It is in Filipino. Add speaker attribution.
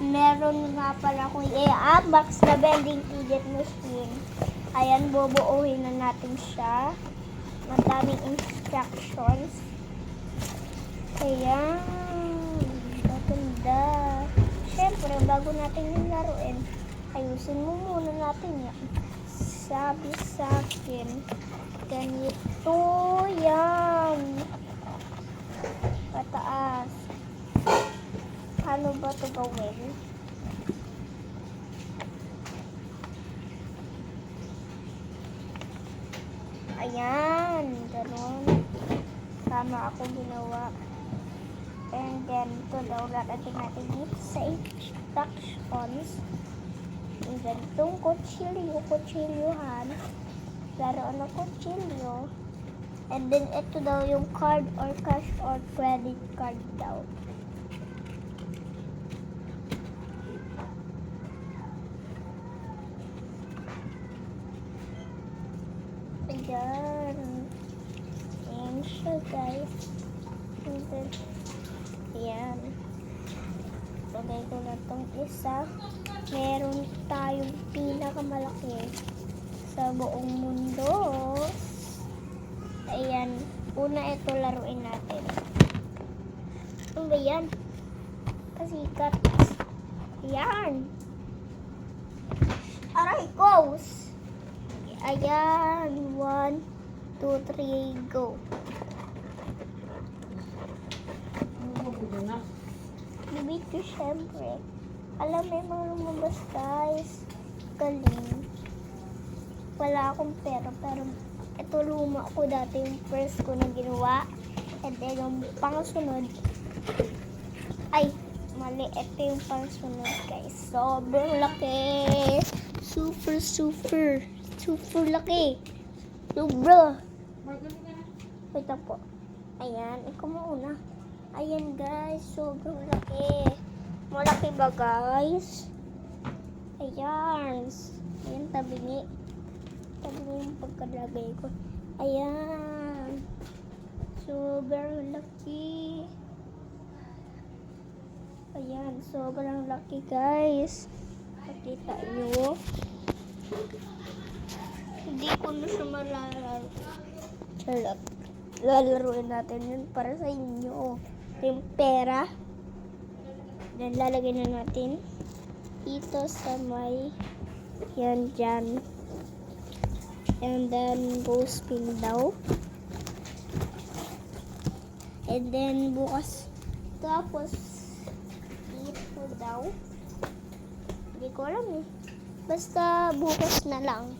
Speaker 1: meron nga pala akong i-unbox na vending fidget machine. Ayan, bubuuhin na natin siya. Madaming instructions. Ayan. Maganda. Siyempre, bago natin yung laruin, ayusin mo muna natin yan. Sabi sa akin, ganito yan. Pataas. Paano ba ito gawin? Ayan, ganun. Tama ako ginawa. And then, ito daw, lalating natin dito sa instructions. Yung ganitong kutsilyohan. Laruan ng kutsilyo. And then, ito daw yung card or cash or credit card daw. Ayan. Ayan siya, guys. And then, ayan. Lagay ko na itong isa. Meron tayong pinakamalaki sa buong mundo. Ayan. Una ito laruin natin. Ano ba yan? Pasikat. Ayan. Aray, goes. Ayan. 1, 2, 3, go. Bibit ko syempre. Alam mo yung mga lumabas, guys. Galing. Wala akong pera, pero ito luma ko dati yung first ko na ginawa. And then yung pangsunod, ay, mali. Ito yung pangsunod, guys. Sobrang laki. Super laki. Sobra. Wait na po. Ayan, ikaw muna. Ayan, guys. Sobrang laki. Malaki ba, guys? Ayan. Ayan, tabingi. Tabingi yung pagkalagay ko. Ayan. Sobrang laki. Ayan, sobrang laki, guys. Nakita nyo. Hindi ko na siya malalaro. Charot. Lalaruin natin yun para sa inyo. Yung pera. Then, lalagay na natin dito sa may yan dyan. And then, go spin daw. And then, bukas. Tapos, dito daw. Hindi ko alam eh. Basta, bukas na lang.